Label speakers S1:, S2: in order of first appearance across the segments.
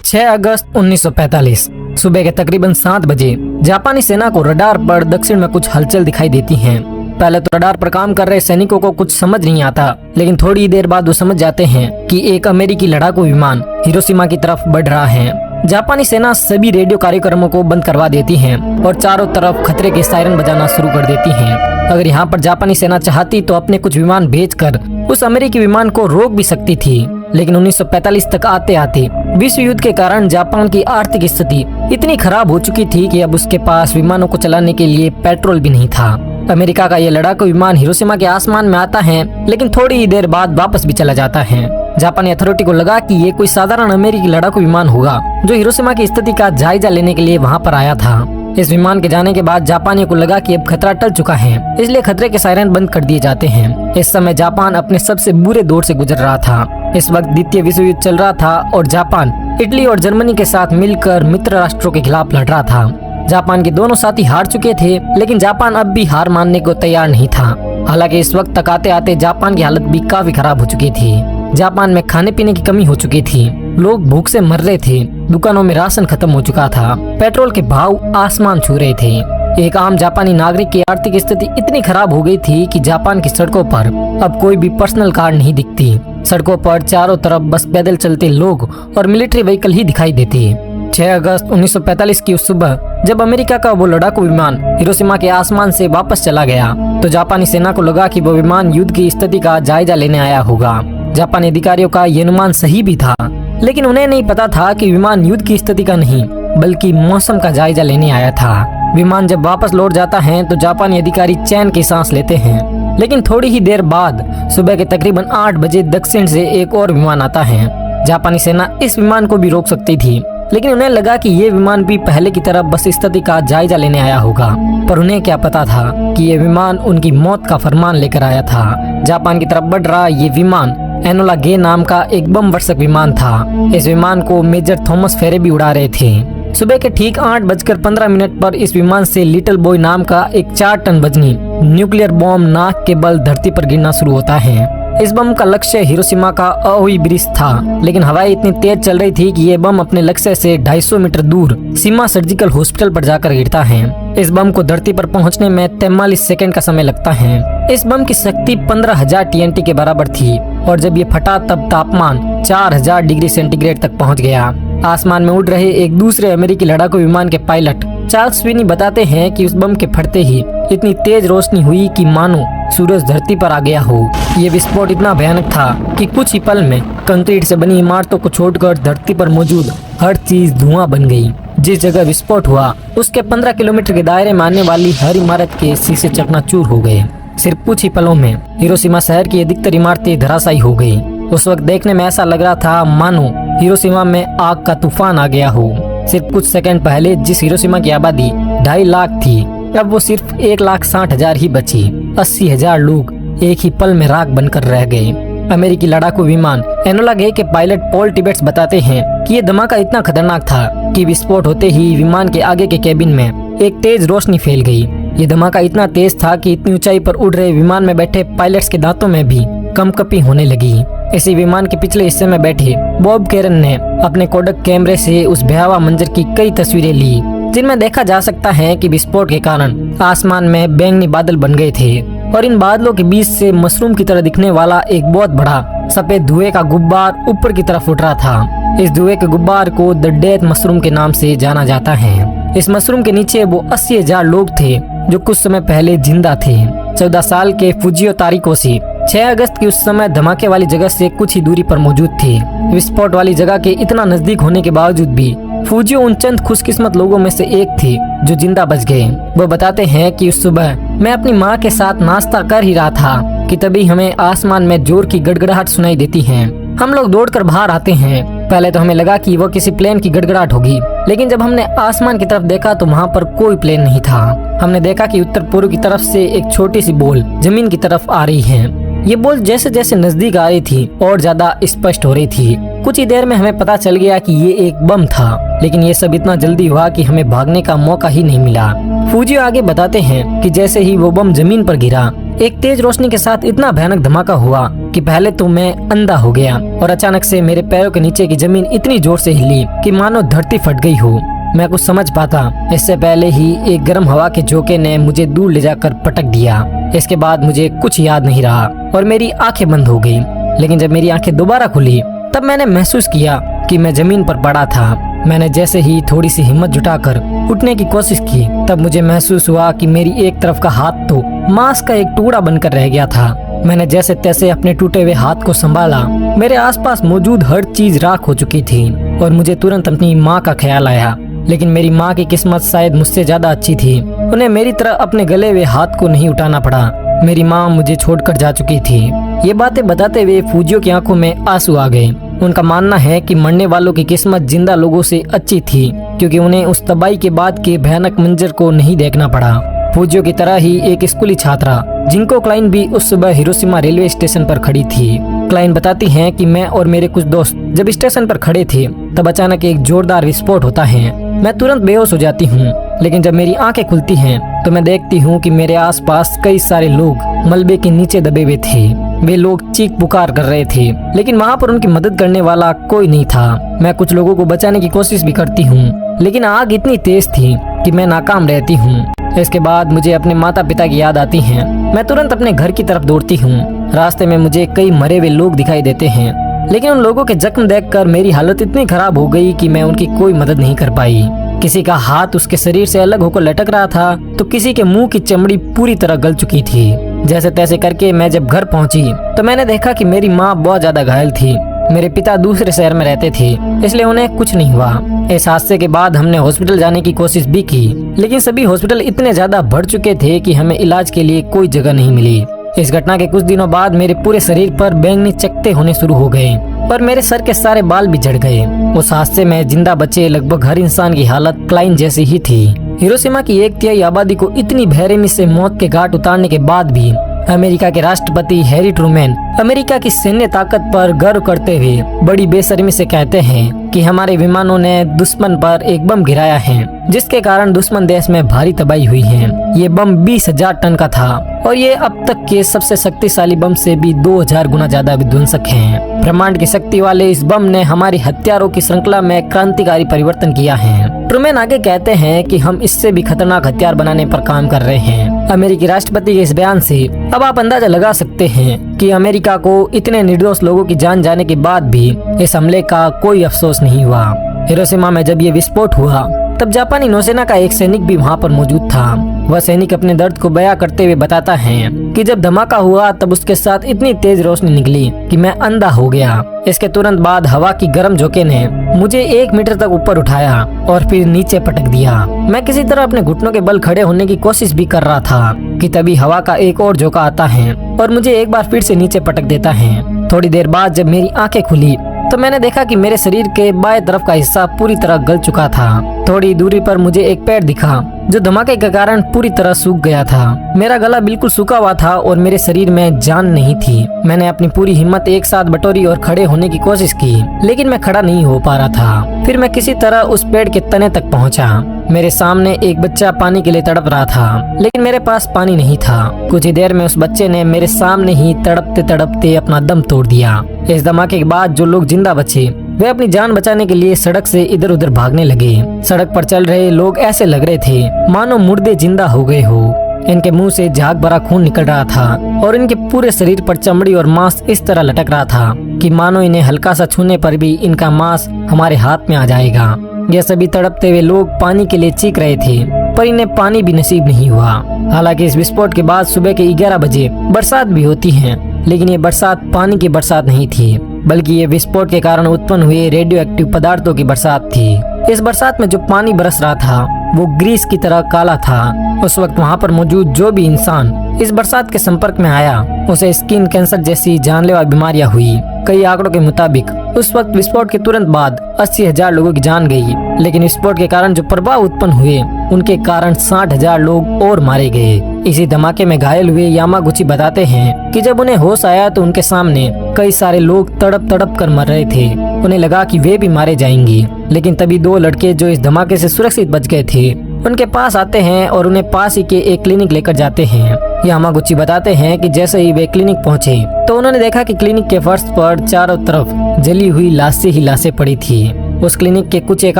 S1: 6 अगस्त 1945 सुबह के तकरीबन 7 बजे जापानी सेना को रडार पर दक्षिण में कुछ हलचल दिखाई देती है। पहले तो रडार पर काम कर रहे सैनिकों को कुछ समझ नहीं आता, लेकिन थोड़ी देर बाद वो समझ जाते हैं कि एक अमेरिकी लड़ाकू विमान हिरोशिमा की तरफ बढ़ रहा है। जापानी सेना सभी रेडियो कार्यक्रमों को बंद करवा देती है और चारों तरफ खतरे के सायरन बजाना शुरू कर देती है। अगर यहाँ पर जापानी सेना चाहती तो अपने कुछ विमान भेजकर उस अमेरिकी विमान को रोक भी सकती थी, लेकिन 1945 तक आते आते विश्व युद्ध के कारण जापान की आर्थिक स्थिति इतनी खराब हो चुकी थी कि अब उसके पास विमानों को चलाने के लिए पेट्रोल भी नहीं था। अमेरिका का ये लड़ाकू विमान हिरोशिमा के आसमान में आता है, लेकिन थोड़ी ही देर बाद वापस भी चला जाता है। जापानी अथॉरिटी को लगा कि ये कोई साधारण अमेरिकी लड़ाकू विमान होगा जो हिरोशिमा की स्थिति का जायजा लेने के लिए वहाँ पर आया था। इस विमान के जाने के बाद जापानियों को लगा कि अब खतरा टल चुका है, इसलिए खतरे के सायरन बंद कर दिए जाते हैं। इस समय जापान अपने सबसे बुरे दौर से गुजर रहा था। इस वक्त द्वितीय विश्व युद्ध चल रहा था और जापान इटली और जर्मनी के साथ मिलकर मित्र राष्ट्रों के खिलाफ लड़ रहा था। जापान के दोनों साथी हार चुके थे, लेकिन जापान अब भी हार मानने को तैयार नहीं था। हालांकि इस वक्त तक आते आते जापान की हालत भी काफी खराब हो चुकी थी। जापान में खाने पीने की कमी हो चुकी थी, लोग भूख से मर रहे थे, दुकानों में राशन खत्म हो चुका था, पेट्रोल के भाव आसमान छू रहे थे। एक आम जापानी नागरिक की आर्थिक स्थिति इतनी खराब हो गई थी कि जापान की सड़कों पर अब कोई भी पर्सनल कार नहीं दिखती। सड़कों पर चारों तरफ बस पैदल चलते लोग और मिलिट्री व्हीकल ही दिखाई देती। 6 अगस्त 1945 की उस सुबह जब अमेरिका का वो लड़ाकू विमान हिरोशिमा के आसमान से वापस चला गया तो जापानी सेना को लगा कि वो विमान युद्ध की स्थिति का जायजा लेने आया होगा। जापानी अधिकारियों का ये अनुमान सही भी था, लेकिन उन्हें नहीं पता था कि विमान युद्ध की स्थिति का नहीं बल्कि मौसम का जायजा लेने आया था। विमान जब वापस लौट जाता है तो जापानी अधिकारी चैन की सांस लेते हैं, लेकिन थोड़ी ही देर बाद सुबह के तकरीबन 8 बजे दक्षिण से एक और विमान आता है। जापानी सेना इस विमान को भी रोक सकती थी, लेकिन उन्हें लगा कि ये विमान भी पहले की तरह बस स्थिति का जायजा लेने आया होगा। पर उन्हें क्या पता था कि ये विमान उनकी मौत का फरमान लेकर आया था। जापान की तरफ बढ़ रहा ये विमान एनोला गे नाम का एक बम वर्षक विमान था। इस विमान को मेजर थॉमस फेरे भी उड़ा रहे थे। सुबह के ठीक 8:15 पर इस विमान से लिटिल बॉय नाम का एक 4 टन वजनी न्यूक्लियर बॉम्ब नाक के बल धरती पर गिरना शुरू होता है। इस बम का लक्ष्य हिरोशिमा का अहोई ब्रिज था, लेकिन हवाएं इतनी तेज चल रही थी कि ये बम अपने लक्ष्य से 250 मीटर दूर सीमा सर्जिकल हॉस्पिटल पर जाकर गिरता है। इस बम को धरती पर पहुंचने में 43 सेकंड का समय लगता है। इस बम की शक्ति 15,000 TNT के बराबर थी और जब ये फटा तब तापमान 4000 डिग्री सेंटीग्रेड तक पहुंच गया। आसमान में उड़ रहे एक दूसरे अमेरिकी लड़ाकू विमान के पायलट चार्ल्स स्वीनी बताते हैं कि उस बम के फटते ही इतनी तेज रोशनी हुई कि मानो सूरज धरती पर आ गया हो। ये विस्फोट इतना भयानक था कि कुछ ही पल में कंक्रीट से बनी इमारतों को छोड़कर धरती पर मौजूद हर चीज धुआं बन गई। जिस जगह विस्फोट हुआ उसके 15 किलोमीटर के दायरे में आने वाली हर इमारत के शीशे चकनाचूर हो गए। सिर्फ कुछ ही पलों में हिरोशिमा शहर की अधिकतर इमारतें धराशायी हो गई। उस वक्त देखने में ऐसा लग रहा था मानो हिरोशिमा में आग का तूफान आ गया हो। सिर्फ कुछ सेकंड पहले जिस हिरोशिमा की आबादी 2.5 लाख थी, अब वो सिर्फ 1,60,000 ही बची। 80,000 लोग एक ही पल में राख बनकर रह गए। अमेरिकी लड़ाकू विमान एनोला गे के पायलट पॉल टिबेट्स बताते हैं कि ये धमाका इतना खतरनाक था कि विस्फोट होते ही विमान के आगे के केबिन में एक तेज रोशनी फैल गई। ये धमाका इतना तेज था कि इतनी ऊंचाई पर उड़ रहे विमान में बैठे पायलट्स के दांतों में भी कंपकपी होने लगी। इसी विमान के पिछले हिस्से में बैठे बॉब कैरन ने अपने कोडक कैमरे से उस भयावह मंजर की कई तस्वीरें ली, जिनमें देखा जा सकता है कि विस्फोट के कारण आसमान में बैंगनी बादल बन गए थे और इन बादलों के बीच से मशरूम की तरह दिखने वाला एक बहुत बड़ा सफेद धुएं का गुब्बार ऊपर की तरफ उठ रहा था। इस धुएं के गुब्बार को द डेथ मशरूम के नाम से जाना जाता है। इस मशरूम के नीचे वो 80,000 लोग थे जो कुछ समय पहले जिंदा थे। 14 साल के फुजियो तारिकोशी 6 अगस्त की उस समय धमाके वाली जगह से कुछ ही दूरी पर मौजूद थे। विस्फोट वाली जगह के इतना नजदीक होने के बावजूद भी फुजियो उन चंद खुशकिस्मत लोगों में से एक थी जो जिंदा बच गए। वो बताते हैं कि उस सुबह मैं अपनी माँ के साथ नाश्ता कर ही रहा था कि तभी हमें आसमान में जोर की गड़गड़ाहट सुनाई देती है। हम लोग दौड़कर बाहर आते हैं। पहले तो हमें लगा कि वो किसी प्लेन की गड़गड़ाहट होगी, लेकिन जब हमने आसमान की तरफ देखा तो वहाँ पर कोई प्लेन नहीं था। हमने देखा कि उत्तर पूर्व की तरफ से एक छोटी सी बॉल जमीन की तरफ आ रही है। ये बॉल जैसे जैसे नजदीक आ रही थी और ज्यादा स्पष्ट हो रही थी। कुछ ही देर में हमें पता चल गया कि ये एक बम था, लेकिन ये सब इतना जल्दी हुआ कि हमें भागने का मौका ही नहीं मिला। फुजियो आगे बताते हैं कि जैसे ही वो बम जमीन पर गिरा, एक तेज रोशनी के साथ इतना भयानक धमाका हुआ कि पहले तो मैं अंधा हो गया और अचानक से मेरे पैरों के नीचे की जमीन इतनी जोर से हिली कि मानो धरती फट गई हो। मैं कुछ समझ पाता इससे पहले ही एक गर्म हवा के झोंके ने मुझे दूर ले जाकर पटक दिया। इसके बाद मुझे कुछ याद नहीं रहा और मेरी आंखें बंद हो गई। लेकिन जब मेरी आंखें दोबारा खुली तब मैंने महसूस किया कि मैं जमीन पर पड़ा था। मैंने जैसे ही थोड़ी सी हिम्मत जुटाकर उठने की कोशिश की तब मुझे महसूस हुआ कि मेरी एक तरफ का हाथ तो मांस का एक टुकड़ा बनकर रह गया था। मैंने जैसे तैसे अपने टूटे हुए हाथ को संभाला। मेरे आसपास मौजूद हर चीज राख हो चुकी थी और मुझे तुरंत अपनी माँ का ख्याल आया। लेकिन मेरी माँ की किस्मत शायद मुझसे ज्यादा अच्छी थी। उन्हें मेरी तरह अपने गले हुए हाथ को नहीं उठाना पड़ा। मेरी माँ मुझे छोड़कर जा चुकी थी। ये बातें बताते हुए फौजियों की आंखों में आंसू आ गए। उनका मानना है कि मरने वालों की किस्मत जिंदा लोगों से अच्छी थी क्योंकि उन्हें उस तबाही के बाद के भयानक मंजर को नहीं देखना पड़ा। फौजियों की तरह ही एक स्कूली छात्रा जिंको क्लाइन भी उस सुबह हिरोशिमा रेलवे स्टेशन पर खड़ी थी। क्लाइन बताती हैं कि मैं और मेरे कुछ दोस्त जब स्टेशन पर खड़े थे तब अचानक एक जोरदार विस्फोट होता है। मैं तुरंत बेहोश हो जाती हूँ। लेकिन जब मेरी आंखें खुलती हैं तो मैं देखती हूँ कि मेरे आसपास कई सारे लोग मलबे के नीचे दबे हुए थे। वे लोग चीख पुकार कर रहे थे लेकिन वहाँ पर उनकी मदद करने वाला कोई नहीं था। मैं कुछ लोगों को बचाने की कोशिश भी करती हूँ लेकिन आग इतनी तेज थी कि मैं नाकाम रहती हूँ। इसके बाद मुझे अपने माता पिता की याद आती है। मैं तुरंत अपने घर की तरफ दौड़ती हूँ। रास्ते में मुझे कई मरे हुए लोग दिखाई देते हैं लेकिन उन लोगों के जख्म देखकर मेरी हालत इतनी खराब हो गई कि मैं उनकी कोई मदद नहीं कर पाई। किसी का हाथ उसके शरीर से अलग होकर लटक रहा था तो किसी के मुंह की चमड़ी पूरी तरह गल चुकी थी। जैसे तैसे करके मैं जब घर पहुंची तो मैंने देखा कि मेरी माँ बहुत ज्यादा घायल थी। मेरे पिता दूसरे शहर में रहते थे इसलिए उन्हें कुछ नहीं हुआ। इस हादसे के बाद हमने हॉस्पिटल जाने की कोशिश भी की लेकिन सभी हॉस्पिटल इतने ज्यादा भर चुके थे कि हमें इलाज के लिए कोई जगह नहीं मिली। इस घटना के कुछ दिनों बाद मेरे पूरे शरीर पर बैंगनी चकत्ते होने शुरू हो गए और मेरे सर के सारे बाल भी झड़ गए। उस हादसे में जिंदा बचे लगभग हर इंसान की हालत क्लाइन जैसी ही थी। हिरोशिमा की 1/3 आबादी को इतनी बेरहमी से मौत के घाट उतारने के बाद भी अमेरिका के राष्ट्रपति हैरी ट्रूमैन अमेरिका की सैन्य ताकत पर गर्व करते हुए बड़ी बेशर्मी से कहते हैं कि हमारे विमानों ने दुश्मन पर एक बम गिराया है जिसके कारण दुश्मन देश में भारी तबाही हुई है। ये बम 20,000 टन का था और ये अब तक के सबसे शक्तिशाली बम से भी 2000 गुना ज्यादा विध्वंसक है। ब्रह्मांड की शक्ति वाले इस बम ने हमारी हथियारों की श्रृंखला में क्रांतिकारी परिवर्तन किया है। ट्रूमैन आगे कहते हैं कि हम इससे भी खतरनाक हथियार बनाने पर काम कर रहे हैं। अमेरिकी राष्ट्रपति के इस बयान से अब आप अंदाजा लगा सकते हैं कि अमेरिका को इतने निर्दोष लोगों की जान जाने के बाद भी इस हमले का कोई अफसोस नहीं हुआ। हिरोशिमा में जब ये विस्फोट हुआ तब जापानी नौसेना का एक सैनिक भी वहाँ पर मौजूद था। वह सैनिक अपने दर्द को बयां करते हुए बताता है कि जब धमाका हुआ तब उसके साथ इतनी तेज रोशनी निकली कि मैं अंधा हो गया। इसके तुरंत बाद हवा की गर्म झोंके ने मुझे 1 मीटर तक ऊपर उठाया और फिर नीचे पटक दिया। मैं किसी तरह अपने घुटनों के बल खड़े होने की कोशिश भी कर रहा था कि तभी हवा का एक और झोंका आता है और मुझे एक बार फिर से नीचे पटक देता है। थोड़ी देर बाद जब मेरी आंखें खुली तो मैंने देखा कि मेरे शरीर के बाएं तरफ का हिस्सा पूरी तरह गल चुका था। थोड़ी दूरी पर मुझे एक पेड़ दिखा जो धमाके के कारण पूरी तरह सूख गया था। मेरा गला बिल्कुल सूखा हुआ था और मेरे शरीर में जान नहीं थी। मैंने अपनी पूरी हिम्मत एक साथ बटोरी और खड़े होने की कोशिश की लेकिन मैं खड़ा नहीं हो पा रहा था। फिर मैं किसी तरह उस पेड़ के तने तक पहुंचा। मेरे सामने एक बच्चा पानी के लिए तड़प रहा था लेकिन मेरे पास पानी नहीं था। कुछ ही देर में उस बच्चे ने मेरे सामने ही तड़पते तड़पते अपना दम तोड़ दिया। इस धमाके के बाद जो लोग जिंदा बचे वे अपनी जान बचाने के लिए सड़क से इधर उधर भागने लगे। सड़क पर चल रहे लोग ऐसे लग रहे थे मानो मुर्दे जिंदा हो गए हो। इनके मुंह से झाग भरा खून निकल रहा था और इनके पूरे शरीर पर चमड़ी और मांस इस तरह लटक रहा था कि मानो इन्हें हल्का सा छूने पर भी इनका मांस हमारे हाथ में आ जाएगा। ये सभी तड़पते हुए लोग पानी के लिए चीख रहे थे पर इन्हें पानी भी नसीब नहीं हुआ। हालांकि इस विस्फोट के बाद सुबह के 11 बजे बरसात भी होती है लेकिन ये बरसात पानी की बरसात नहीं थी बल्कि ये विस्फोट के कारण उत्पन्न हुए रेडियो एक्टिव पदार्थों की बरसात थी। इस बरसात में जो पानी बरस रहा था वो ग्रीस की तरह काला था। उस वक्त वहाँ पर मौजूद जो भी इंसान इस बरसात के संपर्क में आया उसे स्किन कैंसर जैसी जानलेवा बीमारियां हुई। कई आंकड़ों के मुताबिक उस वक्त विस्फोट के तुरंत बाद 80,000 लोगों की जान गई लेकिन विस्फोट के कारण जो प्रभाव उत्पन्न हुए उनके कारण 60,000 लोग और मारे गए। इसी धमाके में घायल हुए यामागुची बताते हैं कि जब उन्हें होश आया तो उनके सामने कई सारे लोग तड़प तड़प कर मर रहे थे। उन्हें लगा कि वे भी मारे जाएंगे लेकिन तभी 2 लड़के जो इस धमाके से सुरक्षित बच गए थे उनके पास आते हैं और उन्हें पास ही के एक क्लिनिक लेकर जाते हैं। यामागुची बताते हैं कि जैसे ही वे क्लिनिक पहुंचे तो उन्होंने देखा कि क्लिनिक के फर्श पर चारों तरफ जली हुई लाशें ही लाशें पड़ी थी। उस क्लिनिक के कुछ एक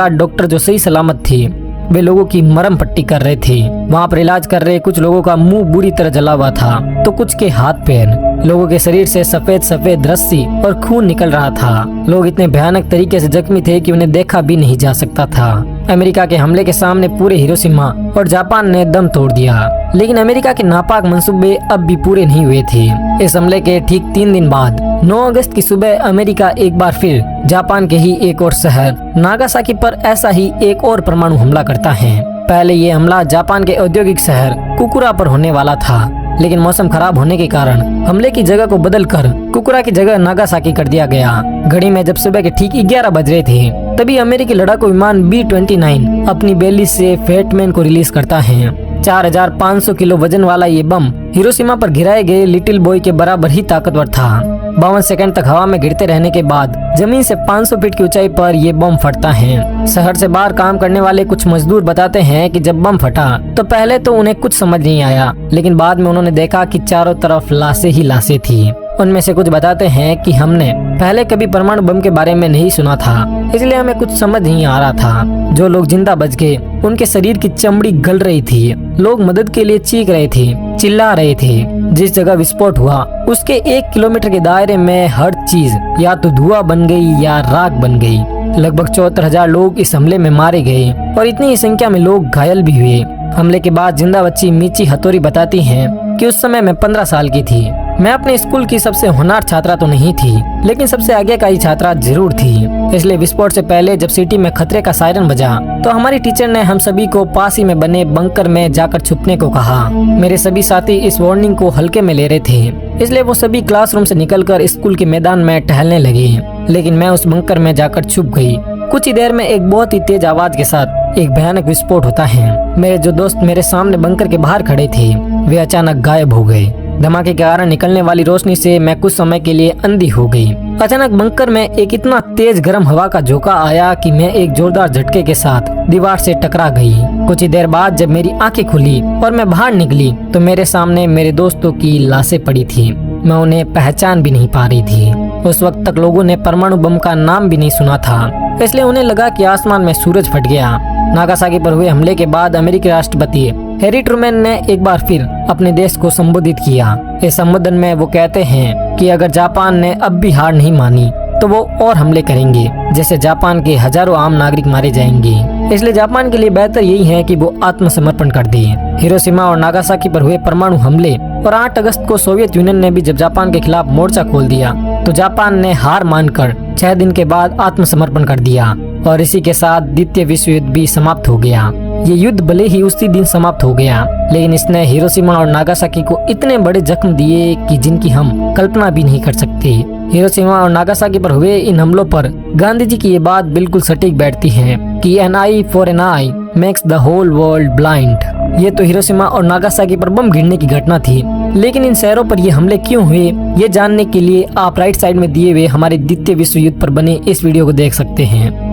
S1: आध डॉक्टर जो सही सलामत थे वे लोगों की मरहम पट्टी कर रहे थे। वहाँ पर इलाज कर रहे कुछ लोगों का मुंह बुरी तरह जला हुआ था तो कुछ के हाथ पैर। लोगों के शरीर से सफेद सफेद रस्सी और खून निकल रहा था। लोग इतने भयानक तरीके से जख्मी थे कि उन्हें देखा भी नहीं जा सकता था। अमेरिका के हमले के सामने पूरे हिरोशिमा और जापान ने दम तोड़ दिया, लेकिन अमेरिका के नापाक मंसूबे अब भी पूरे नहीं हुए थे। इस हमले के ठीक 3 दिन बाद 9 अगस्त की सुबह अमेरिका एक बार फिर जापान के ही एक और शहर नागासाकी पर ऐसा ही एक और परमाणु हमला करता है। पहले ये हमला जापान के औद्योगिक शहर कुकुरा पर होने वाला था, लेकिन मौसम खराब होने के कारण हमले की जगह को बदलकर कुकुरा की जगह नागासाकी कर दिया गया। घड़ी में जब सुबह के ठीक 11 बज रहे थे तभी अमेरिकी लड़ाकू विमान B-29 अपनी बेली से फैटमैन को रिलीज करता है। 4500 किलो वजन वाला ये बम हिरोशिमा पर गिराए गए लिटिल बॉय के बराबर ही ताकतवर था। 52 सेकंड तक हवा में गिरते रहने के बाद जमीन से 500 फीट की ऊंचाई पर ये बम फटता है। शहर से बाहर काम करने वाले कुछ मजदूर बताते हैं कि जब बम फटा तो पहले तो उन्हें कुछ समझ नहीं आया, लेकिन बाद में उन्होंने देखा कि चारों तरफ लाशें ही लाशें थी। उनमें से कुछ बताते हैं कि हमने पहले कभी परमाणु बम के बारे में नहीं सुना था, इसलिए हमें कुछ समझ नहीं आ रहा था। जो लोग जिंदा बच गए उनके शरीर की चमड़ी गल रही थी। लोग मदद के लिए चीख रहे थे, चिल्ला रहे थे। जिस जगह विस्फोट हुआ उसके 1 किलोमीटर के दायरे में हर चीज या तो धुआं बन गई या राख बन गई। लगभग 74,000 लोग इस हमले में मारे गए और इतनी ही संख्या में लोग घायल भी हुए। हमले के बाद जिंदा बच्ची मिची हथोरी बताती हैं कि उस समय मैं 15 साल की थी। मैं अपने स्कूल की सबसे होनहार छात्रा तो नहीं थी, लेकिन सबसे आगे का ही छात्रा जरूर थी। इसलिए विस्फोट से पहले जब सिटी में खतरे का सायरन बजा तो हमारी टीचर ने हम सभी को पास ही में बने बंकर में जाकर छुपने को कहा। मेरे सभी साथी इस वार्निंग को हल्के में ले रहे थे, इसलिए वो सभी क्लासरूम से निकलकर स्कूल के मैदान में टहलने लगे, लेकिन मैं उस बंकर में जाकर छुप गई। कुछ ही देर में एक बहुत ही तेज आवाज के साथ एक भयानक विस्फोट होता है। मेरे जो दोस्त मेरे सामने बंकर के बाहर खड़े थे वे अचानक गायब हो गए। धमाके के कारण निकलने वाली रोशनी से मैं कुछ समय के लिए अंधी हो गई। अचानक बंकर में एक इतना तेज गर्म हवा का झोंका आया कि मैं एक जोरदार झटके के साथ दीवार से टकरा गई। कुछ ही देर बाद जब मेरी आंखें खुली और मैं बाहर निकली तो मेरे सामने मेरे दोस्तों की लाशें पड़ी थी। मैं उन्हें पहचान भी नहीं पा रही थी। उस वक्त तक लोगों ने परमाणु बम का नाम भी नहीं सुना था, इसलिए उन्हें लगा कि आसमान में सूरज फट गया। नागासाकी पर हुए हमले के बाद अमेरिकी राष्ट्रपति हैरी ट्रूमैन ने एक बार फिर अपने देश को संबोधित किया। इस संबोधन में वो कहते हैं कि अगर जापान ने अब भी हार नहीं मानी तो वो और हमले करेंगे, जैसे जापान के हजारों आम नागरिक मारे जाएंगे। इसलिए जापान के लिए बेहतर यही है कि वो आत्मसमर्पण कर दे। हिरोशिमा और नागासाकी पर हुए परमाणु हमले और 8 अगस्त को सोवियत यूनियन ने भी जब जापान के खिलाफ मोर्चा खोल दिया तो जापान ने हार मानकर 6 दिन के बाद आत्मसमर्पण कर दिया और इसी के साथ द्वितीय विश्व युद्ध भी समाप्त हो गया। ये युद्ध भले ही उसी दिन समाप्त हो गया, लेकिन इसने हिरोशिमा और नागासाकी को इतने बड़े जख्म दिए कि जिनकी हम कल्पना भी नहीं कर सकते। हिरोशिमा और नागासाकी पर हुए इन हमलों पर गांधी जी की ये बात बिल्कुल सटीक बैठती है कि an eye for an eye makes the whole world blind। ये तो हिरोशिमा और नागासाकी पर बम गिरने की घटना थी, लेकिन इन शहरों पर ये हमले क्यों हुए ये जानने के लिए आप राइट साइड में दिए हुए हमारे द्वितीय विश्व युद्ध पर बने इस वीडियो को देख सकते हैं।